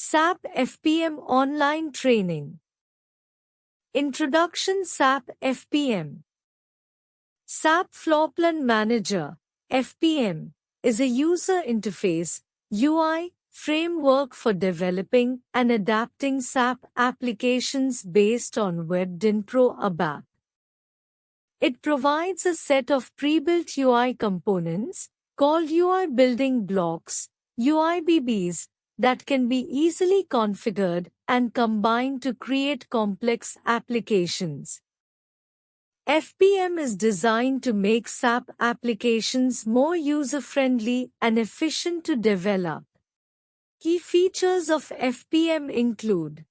SAP FPM Online Training. Introduction. SAP FPM. SAP Floorplan Manager (FPM) is a user interface (UI) framework for developing and adapting SAP applications based on Web.Pro ABAP. It provides a set of pre-built UI components called UI building blocks (UIBBs) that can be easily configured and combined to create complex applications. FPM is designed to make SAP applications more user-friendly and efficient to develop. Key features of FPM include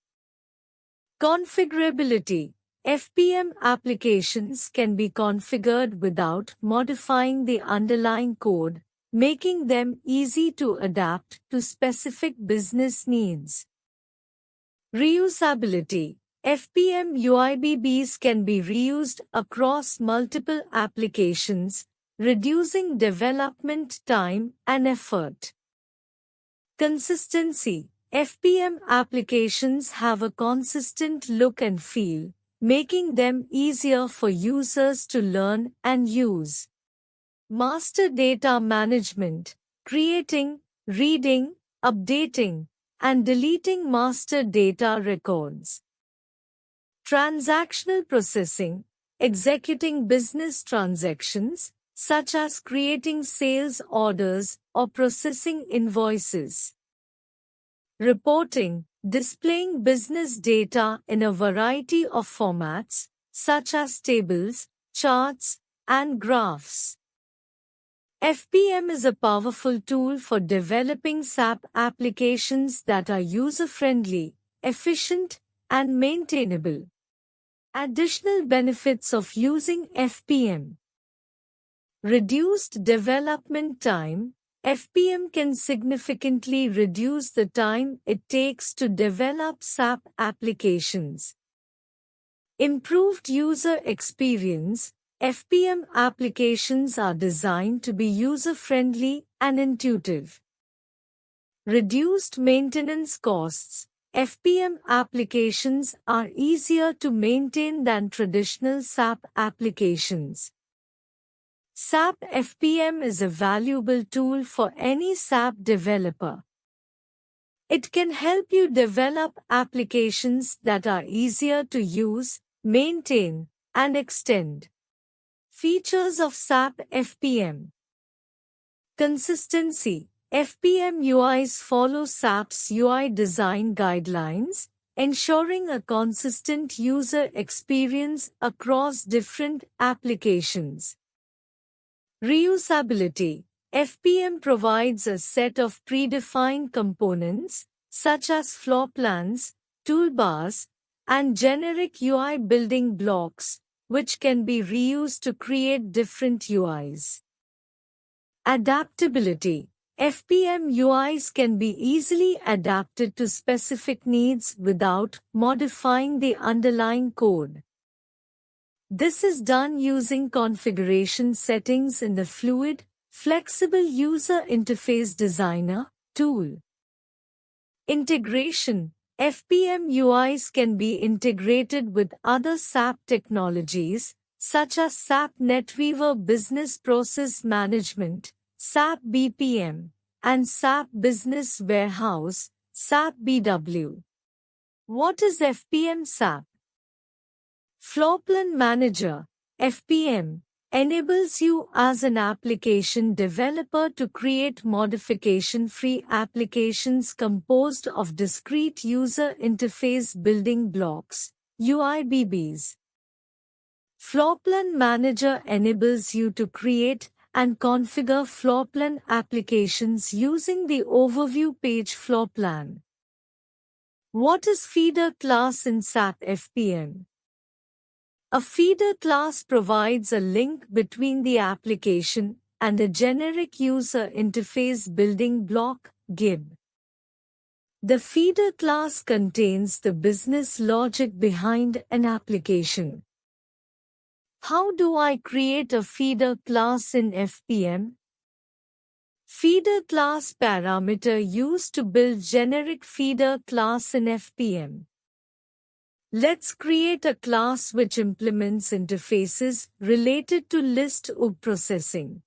configurability. FPM applications can be configured without modifying the underlying code, making them easy to adapt to specific business needs. Reusability. FPM UIBBs can be reused across multiple applications, reducing development time and effort. Consistency. FPM applications have a consistent look and feel, making them easier for users to learn and use. Master data management. Creating, reading, updating, and deleting master data records. Transactional processing. Executing business transactions, such as creating sales orders or processing invoices. Reporting. Displaying business data in a variety of formats, such as tables, charts, and graphs. FPM is a powerful tool for developing SAP applications that are user-friendly, efficient, and maintainable. Additional benefits of using FPM. Reduced development time. FPM can significantly reduce the time it takes to develop SAP applications. Improved user experience. FPM applications are designed to be user-friendly and intuitive. Reduced maintenance costs. FPM applications are easier to maintain than traditional SAP applications. SAP FPM is a valuable tool for any SAP developer. It can help you develop applications that are easier to use, maintain, and extend. Features of SAP FPM. Consistency. FPM UIs follow SAP's UI design guidelines, ensuring a consistent user experience across different applications. Reusability. FPM provides a set of predefined components, such as floor plans, toolbars, and generic UI building blocks, which can be reused to create different UIs. Adaptability. FPM UIs can be easily adapted to specific needs without modifying the underlying code. This is done using configuration settings in the Fluid, Flexible User Interface Designer tool. Integration. FPM UIs can be integrated with other SAP technologies, such as SAP NetWeaver Business Process Management, SAP BPM, and SAP Business Warehouse, SAP BW. What is FPM SAP? Floorplan Manager, FPM, enables you as an application developer to create modification-free applications composed of discrete user interface building blocks, UIBBs. Floorplan Manager enables you to create and configure floorplan applications using the overview page floorplan. What is feeder class in SAP FPM? A feeder class provides a link between the application and the generic user interface building block, GIB. The feeder class contains the business logic behind an application. How do I create a feeder class in FPM? Feeder class parameter used to build generic feeder class in FPM. Let's create a class which implements interfaces related to list processing.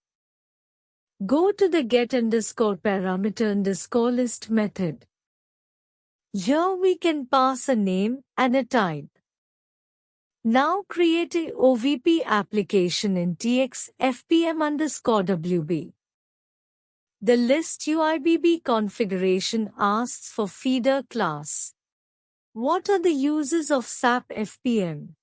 Go to the get_parameter_list method. Here we can pass a name and a type. Now create a OVP application in TX FPM_WB. The list UIBB configuration asks for feeder class. What are the uses of SAP FPM?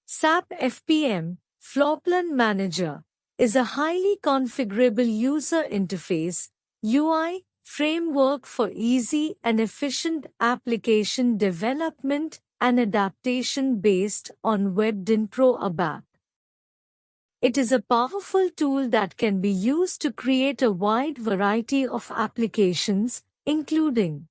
SAP FPM Floorplan Manager is a highly configurable user interface (UI) framework for easy and efficient application development and adaptation based on WebDynPro ABAP. It is a powerful tool that can be used to create a wide variety of applications, including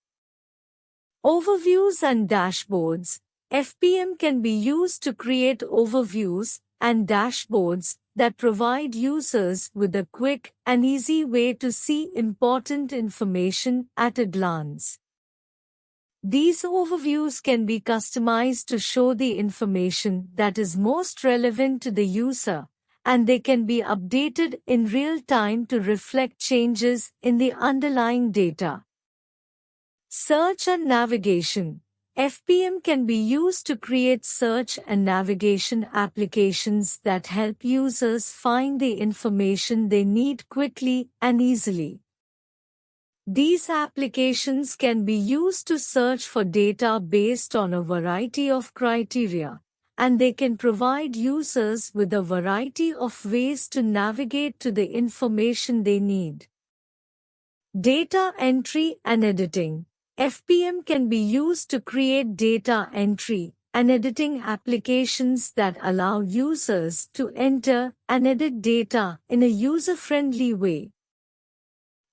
overviews and dashboards. FPM can be used to create overviews and dashboards that provide users with a quick and easy way to see important information at a glance. These overviews can be customized to show the information that is most relevant to the user, and they can be updated in real time to reflect changes in the underlying data. Search and navigation. FPM can be used to create search and navigation applications that help users find the information they need quickly and easily. These applications can be used to search for data based on a variety of criteria, and they can provide users with a variety of ways to navigate to the information they need. Data entry and editing. FPM can be used to create data entry and editing applications that allow users to enter and edit data in a user-friendly way.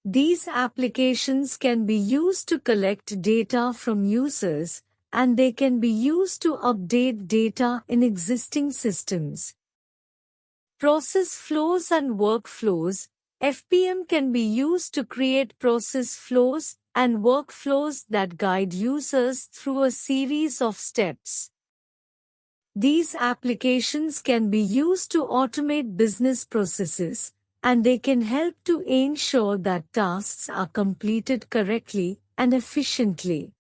These applications can be used to collect data from users, and they can be used to update data in existing systems. Process flows and workflows. FPM can be used to create process flows and workflows that guide users through a series of steps. These applications can be used to automate business processes, and they can help to ensure that tasks are completed correctly and efficiently.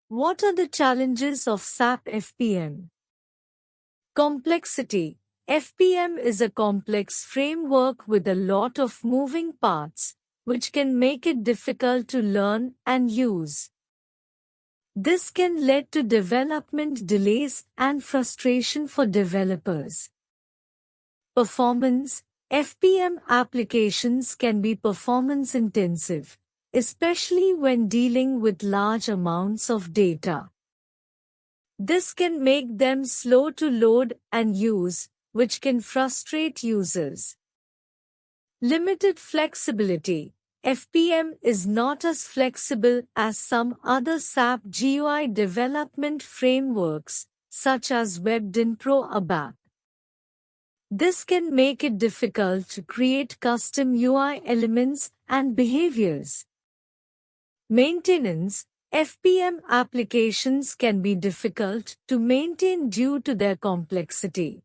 What are the challenges of SAP FPM? Complexity. FPM is a complex framework with a lot of moving parts, which can make it difficult to learn and use. This can lead to development delays and frustration for developers. Performance. FPM applications can be performance intensive, especially when dealing with large amounts of data. This can make them slow to load and use, which can frustrate users. Limited flexibility. FPM is not as flexible as some other SAP GUI development frameworks, such as WebDynPro ABAP. This can make it difficult to create custom UI elements and behaviors. Maintenance. FPM applications can be difficult to maintain due to their complexity.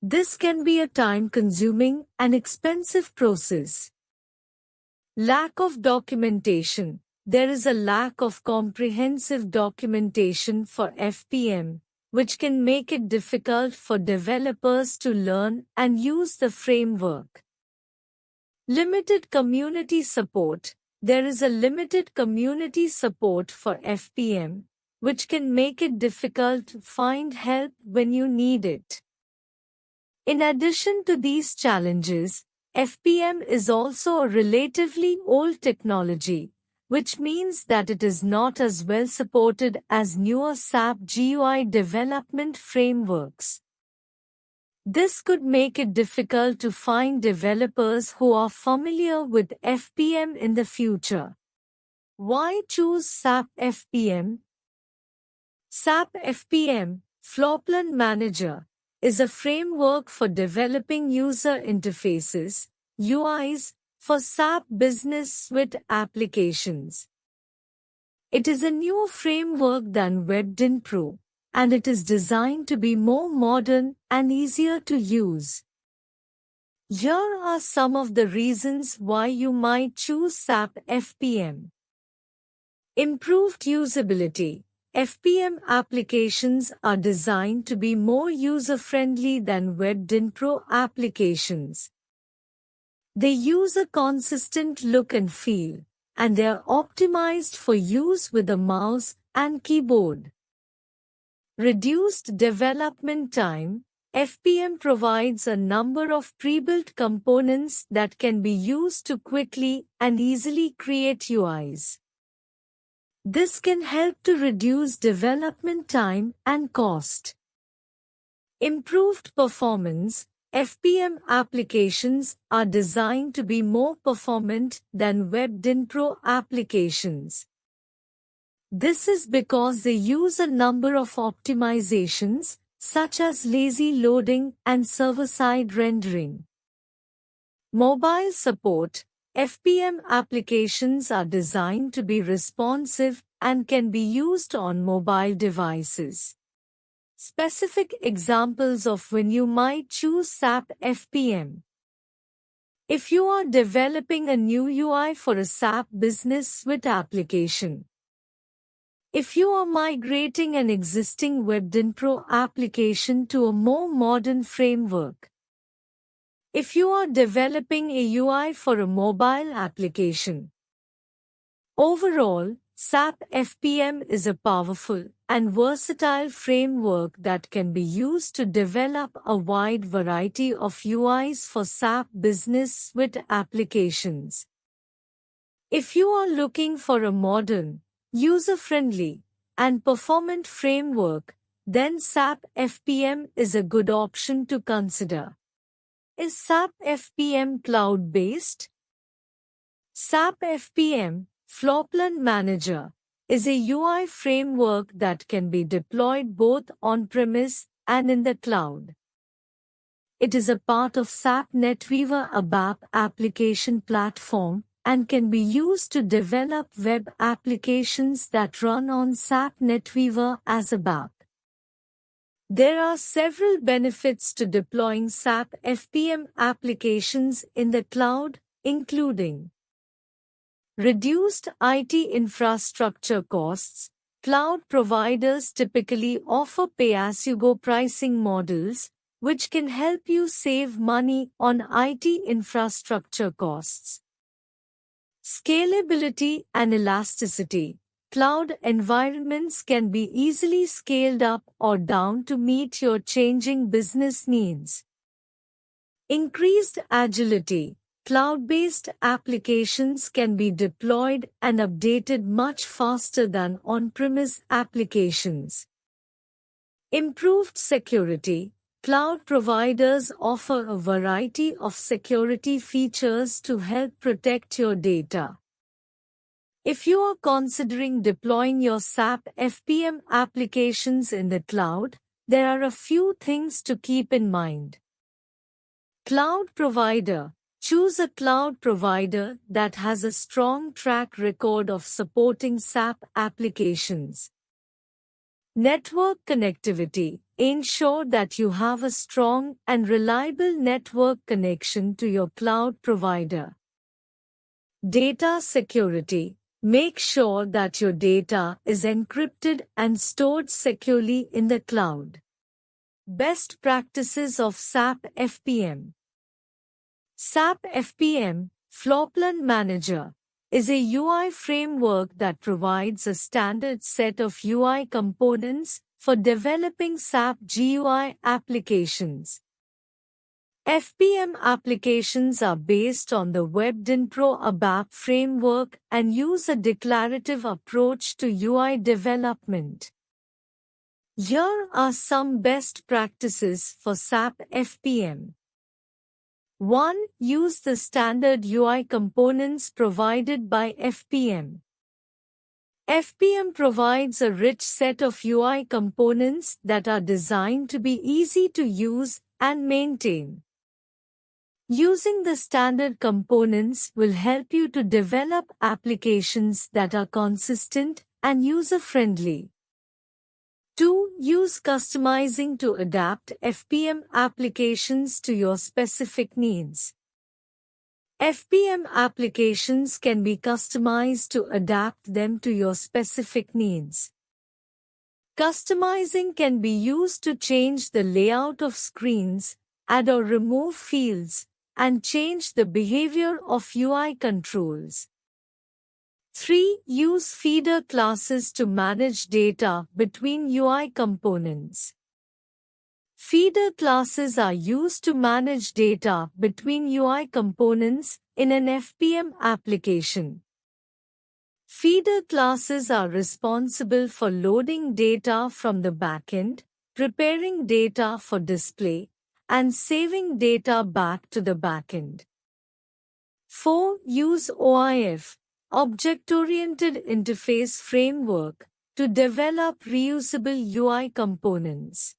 This can be a time-consuming and expensive process. Lack of documentation. There is a lack of comprehensive documentation for FPM, which can make it difficult for developers to learn and use the framework. Limited community support. There is a limited community support for FPM, which can make it difficult to find help when you need it. In addition to these challenges, FPM is also a relatively old technology, which means that it is not as well supported as newer SAP GUI development frameworks. This could make it difficult to find developers who are familiar with FPM in the future. Why choose SAP FPM? SAP FPM Floorplan Manager is a framework for developing user interfaces, UIs, for SAP Business Suite applications. It is a newer framework than WebDyn Pro, and it is designed to be more modern and easier to use. Here are some of the reasons why you might choose SAP FPM. Improved usability. FPM applications are designed to be more user-friendly than WebDyn Pro applications. They use a consistent look and feel, and they are optimized for use with a mouse and keyboard. Reduced development time. FPM provides a number of pre-built components that can be used to quickly and easily create UIs. This can help to reduce development time and cost. Improved performance. FPM applications are designed to be more performant than WebDyn Pro applications. This is because they use a number of optimizations, such as lazy loading and server-side rendering. Mobile support. FPM applications are designed to be responsive and can be used on mobile devices. Specific examples of when you might choose SAP FPM. If you are developing a new UI for a SAP Business Suite application. If you are migrating an existing WebDyn Pro application to a more modern framework. If you are developing a UI for a mobile application. Overall, SAP FPM is a powerful and versatile framework that can be used to develop a wide variety of UIs for SAP Business Suite applications. If you are looking for a modern, user-friendly, and performant framework, then SAP FPM is a good option to consider. Is SAP FPM cloud-based? SAP FPM, Floorplan Manager, is a UI framework that can be deployed both on-premise and in the cloud. It is a part of SAP NetWeaver ABAP application platform and can be used to develop web applications that run on SAP NetWeaver as ABAP. There are several benefits to deploying SAP FPM applications in the cloud, including reduced IT infrastructure costs. Cloud providers typically offer pay-as-you-go pricing models, which can help you save money on IT infrastructure costs. Scalability and elasticity. Cloud environments can be easily scaled up or down to meet your changing business needs. Increased agility. Cloud-based applications can be deployed and updated much faster than on-premise applications. Improved security. Cloud providers offer a variety of security features to help protect your data. If you are considering deploying your SAP FPM applications in the cloud, there are a few things to keep in mind. Cloud provider. Choose a cloud provider that has a strong track record of supporting SAP applications. Network connectivity. Ensure that you have a strong and reliable network connection to your cloud provider. Data security. Make sure that your data is encrypted and stored securely in the cloud. Best practices of SAP FPM. SAP FPM, Floorplan Manager, is a UI framework that provides a standard set of UI components for developing SAP GUI applications. FPM applications are based on the WebDyn Pro ABAP framework and use a declarative approach to UI development. Here are some best practices for SAP FPM. 1. Use the standard UI components provided by FPM. FPM provides a rich set of UI components that are designed to be easy to use and maintain. Using the standard components will help you to develop applications that are consistent and user-friendly. 2. Use customizing to adapt FPM applications to your specific needs. FPM applications can be customized to adapt them to your specific needs. Customizing can be used to change the layout of screens, add or remove fields, and change the behavior of UI controls. 3. Use feeder classes to manage data between UI components. Feeder classes are used to manage data between UI components in an FPM application. Feeder classes are responsible for loading data from the backend, preparing data for display, and saving data back to the backend. 4. Use OIF, Object-Oriented Interface Framework, to develop reusable UI components.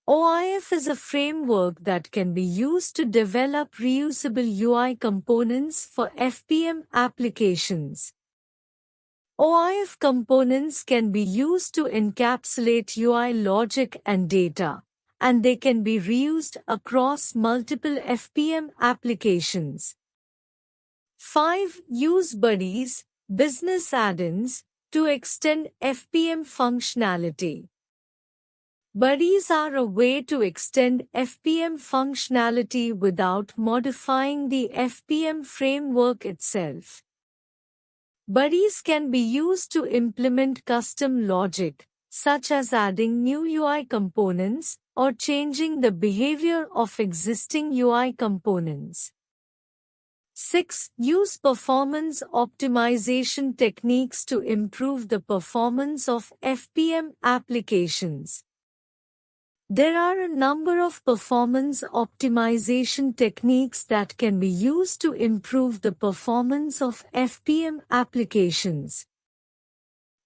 OIF is a framework that can be used to develop reusable UI components for FPM applications. OIF components can be used to encapsulate UI logic and data, and they can be reused across multiple FPM applications. 5. Use buddies, business add-ins, to extend FPM functionality. Buddies are a way to extend FPM functionality without modifying the FPM framework itself. Buddies can be used to implement custom logic, such as adding new UI components or changing the behavior of existing UI components. 6. Use performance optimization techniques to improve the performance of FPM applications. There are a number of performance optimization techniques that can be used to improve the performance of FPM applications.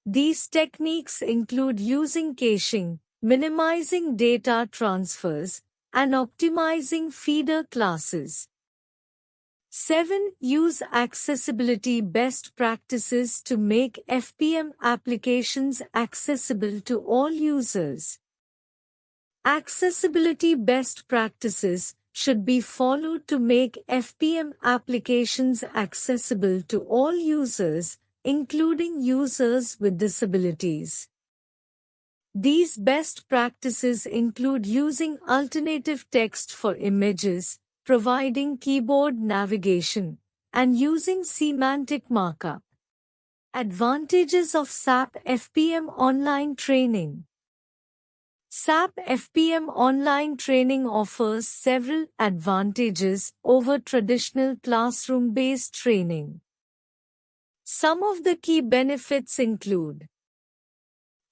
These techniques include using caching, minimizing data transfers, and optimizing feeder classes. 7. Use accessibility best practices to make FPM applications accessible to all users. Accessibility best practices should be followed to make FPM applications accessible to all users, including users with disabilities. These best practices include using alternative text for images, providing keyboard navigation, and using semantic markup. Advantages of SAP FPM Online Training. SAP FPM Online Training offers several advantages over traditional classroom-based training. Some of the key benefits include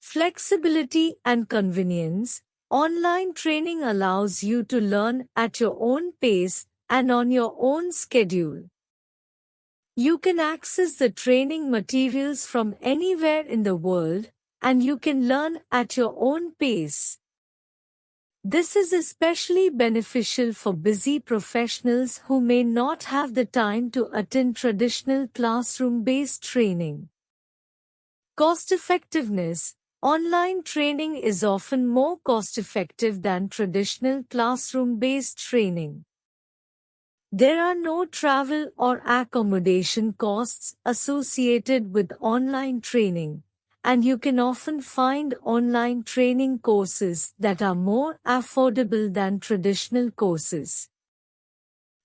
flexibility and convenience. Online training allows you to learn at your own pace and on your own schedule. You can access the training materials from anywhere in the world, and you can learn at your own pace. This is especially beneficial for busy professionals who may not have the time to attend traditional classroom-based training. Cost-effectiveness. Online training is often more cost-effective than traditional classroom-based training. There are no travel or accommodation costs associated with online training, and you can often find online training courses that are more affordable than traditional courses.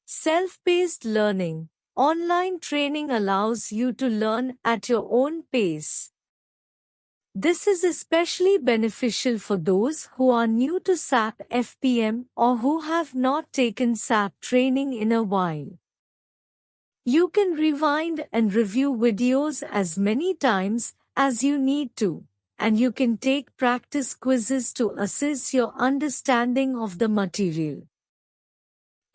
Self-paced learning. Online training allows you to learn at your own pace. This is especially beneficial for those who are new to SAP FPM or who have not taken SAP training in a while. You can rewind and review videos as many times as you need to, and you can take practice quizzes to assess your understanding of the material.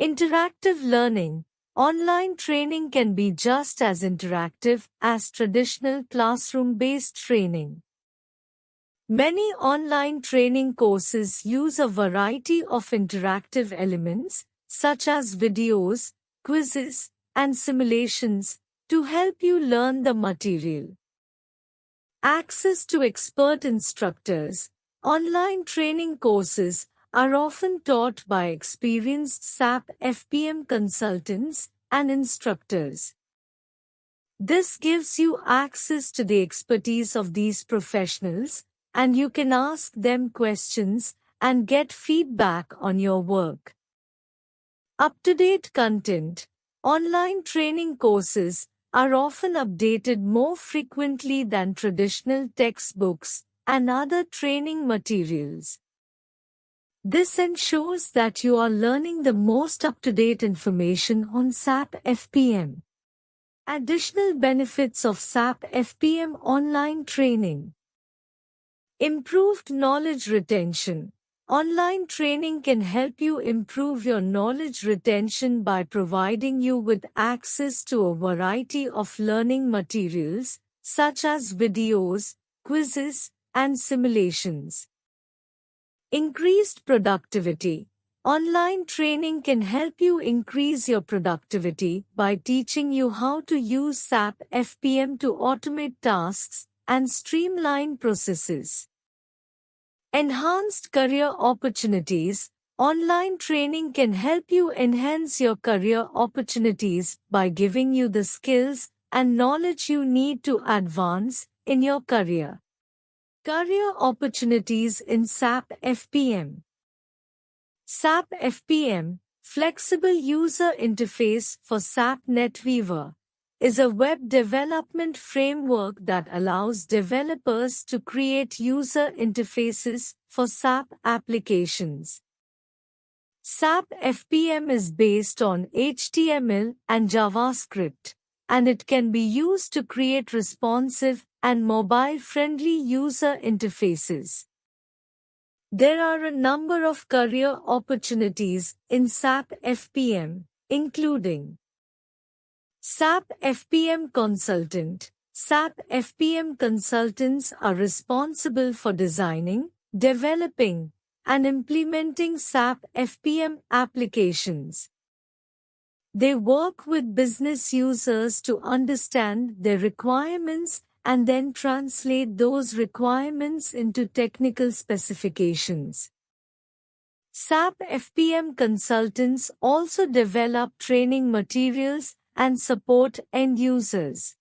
Interactive learning. Online training can be just as interactive as traditional classroom-based training. Many online training courses use a variety of interactive elements, such as videos, quizzes, and simulations, to help you learn the material. Access to expert instructors. Online training courses are often taught by experienced SAP FPM consultants and instructors. This gives you access to the expertise of these professionals, and you can ask them questions and get feedback on your work. Up-to-date content. Online training courses are often updated more frequently than traditional textbooks and other training materials. This ensures that you are learning the most up-to-date information on SAP FPM. Additional benefits of SAP FPM Online Training. Improved knowledge retention. Online training can help you improve your knowledge retention by providing you with access to a variety of learning materials, such as videos, quizzes, and simulations. Increased productivity. Online training can help you increase your productivity by teaching you how to use SAP FPM to automate tasks and streamline processes. Enhanced career opportunities. Online training can help you enhance your career opportunities by giving you the skills and knowledge you need to advance in your career. Career opportunities in SAP FPM. SAP FPM, Flexible User Interface for SAP NetWeaver, is a web development framework that allows developers to create user interfaces for SAP applications. SAP FPM is based on HTML and JavaScript, and it can be used to create responsive and mobile-friendly user interfaces. There are a number of career opportunities in SAP FPM, including SAP FPM Consultant. SAP FPM consultants are responsible for designing, developing, and implementing SAP FPM applications. They work with business users to understand their requirements and then translate those requirements into technical specifications. SAP FPM consultants also develop training materials and support end users.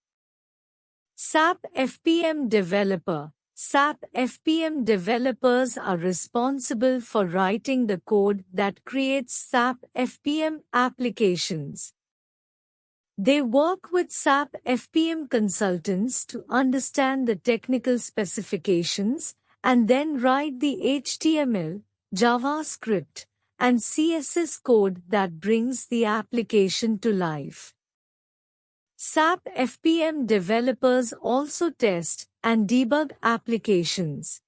SAP FPM Developer. SAP FPM developers are responsible for writing the code that creates SAP FPM applications. They work with SAP FPM consultants to understand the technical specifications and then write the HTML, JavaScript, and CSS code that brings the application to life. SAP FPM developers also test and debug applications.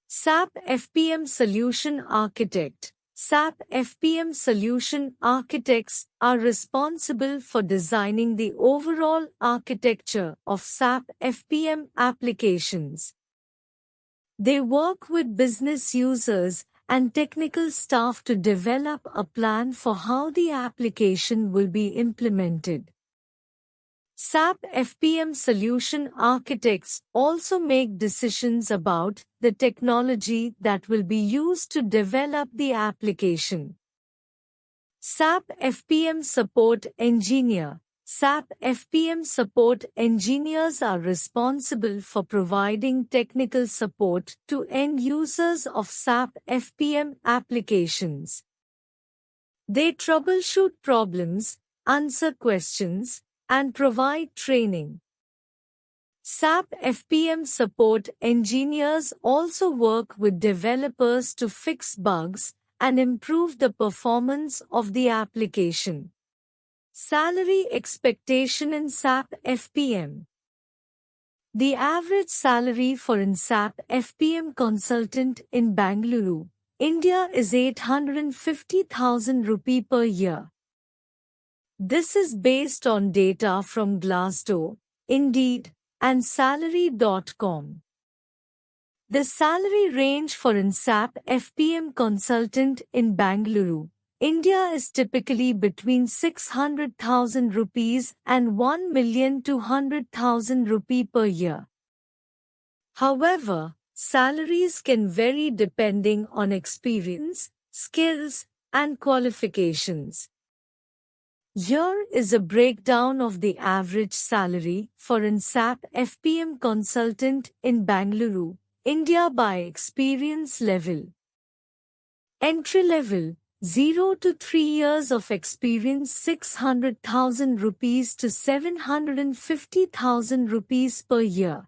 SAP FPM Solution Architect. SAP FPM Solution Architects are responsible for designing the overall architecture of SAP FPM applications. They work with business users and technical staff to develop a plan for how the application will be implemented. SAP FPM Solution Architects also make decisions about the technology that will be used to develop the application. SAP FPM Support Engineer. SAP FPM support engineers are responsible for providing technical support to end users of SAP FPM applications. They troubleshoot problems, answer questions, and provide training. SAP FPM support engineers also work with developers to fix bugs and improve the performance of the application. Salary expectation in SAP FPM. The average salary for an SAP FPM consultant in Bengaluru, India is 850,000 rupee per year. This is based on data from Glassdoor, Indeed, and Salary.com. The salary range for an SAP FPM consultant in Bengaluru India is typically between 600,000 rupees and 1,200,000 rupee per year. However, salaries can vary depending on experience, skills, and qualifications. Here is a breakdown of the average salary for an SAP FPM consultant in Bangalore, India by experience level. Entry level, 0 to 3 years of experience, 600,000 rupees to 750,000 rupees per year.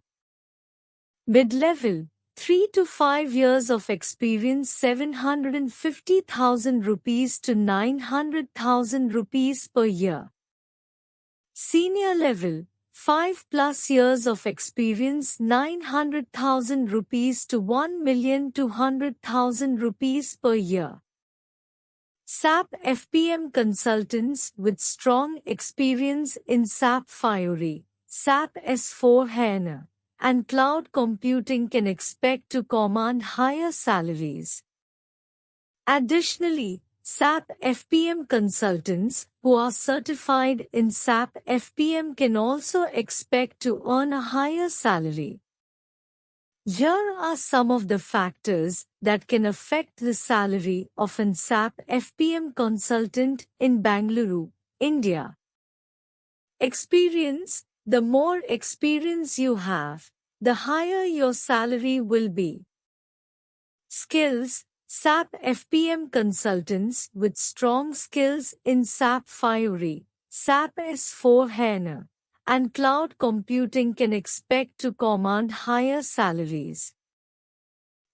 Mid-level, 3 to 5 years of experience, 750,000 rupees to 900,000 rupees per year. Senior level, 5+ years of experience, 900,000 rupees to 1,200,000 rupees per year. SAP FPM consultants with strong experience in SAP Fiori, SAP S/4HANA, and cloud computing can expect to command higher salaries. Additionally, SAP FPM consultants who are certified in SAP FPM can also expect to earn a higher salary. Here are some of the factors that can affect the salary of an SAP FPM consultant in Bangalore, India. Experience. The more experience you have, the higher your salary will be. Skills. SAP FPM consultants with strong skills in SAP Fiori, SAP S/4HANA, and cloud computing can expect to command higher salaries.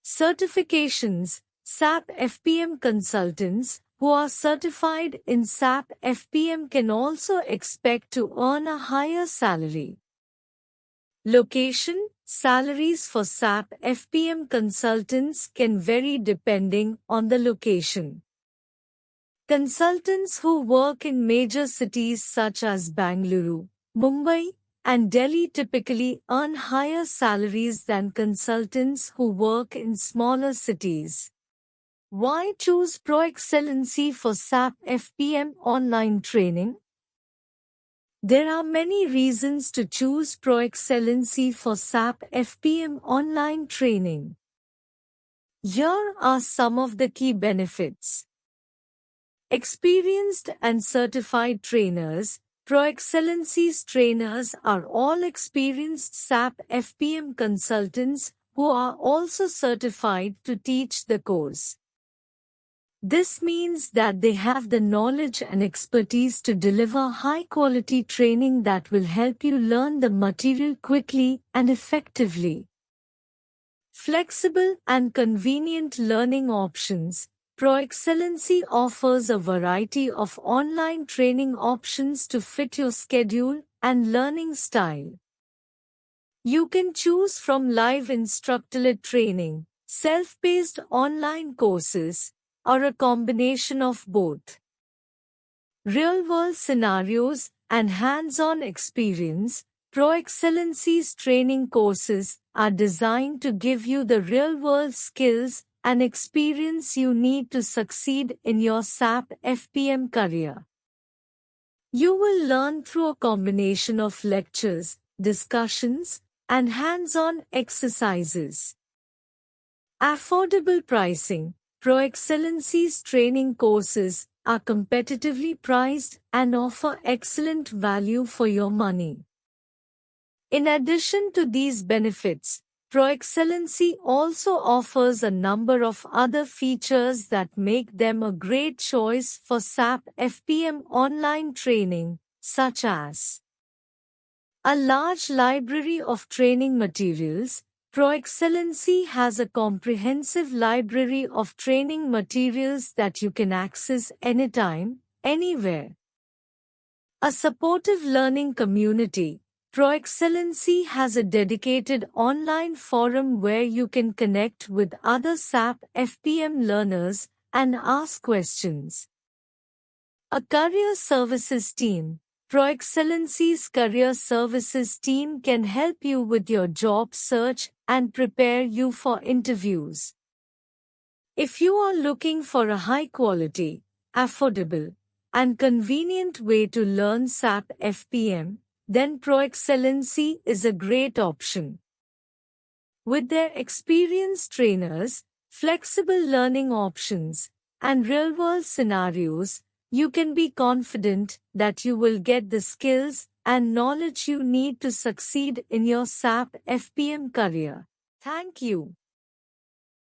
Certifications. SAP FPM consultants who are certified in SAP FPM can also expect to earn a higher salary. Location. Salaries for SAP FPM consultants can vary depending on the location. Consultants who work in major cities such as Bangalore, Mumbai, and Delhi typically earn higher salaries than consultants who work in smaller cities. Why choose Proexcellency for SAP FPM online training? There are many reasons to choose Proexcellency for SAP FPM online training. Here are some of the key benefits. Experienced and certified trainers. Proexcellency's trainers are all experienced SAP FPM consultants who are also certified to teach the course. This means that they have the knowledge and expertise to deliver high-quality training that will help you learn the material quickly and effectively. Flexible and convenient learning options. Proexcellency offers a variety of online training options to fit your schedule and learning style. You can choose from live instructor-led training, self-paced online courses, or a combination of both. Real-world scenarios and hands-on experience. Proexcellency's training courses are designed to give you the real-world skills and experience you need to succeed in your SAP FPM career. You will learn through a combination of lectures, discussions, and hands-on exercises. Affordable pricing. Proexcellency's training courses are competitively priced and offer excellent value for your money. In addition to these benefits, Proexcellency also offers a number of other features that make them a great choice for SAP FPM online training, such as a large library of training materials. Proexcellency has a comprehensive library of training materials that you can access anytime, anywhere. A supportive learning community. Proexcellency has a dedicated online forum where you can connect with other SAP FPM learners and ask questions. A career services team. Proexcellency's career services team can help you with your job search and prepare you for interviews. If you are looking for a high-quality, affordable, and convenient way to learn SAP FPM, then Proexcellency is a great option. With their experienced trainers, flexible learning options, and real-world scenarios, you can be confident that you will get the skills and knowledge you need to succeed in your SAP FPM career. Thank you.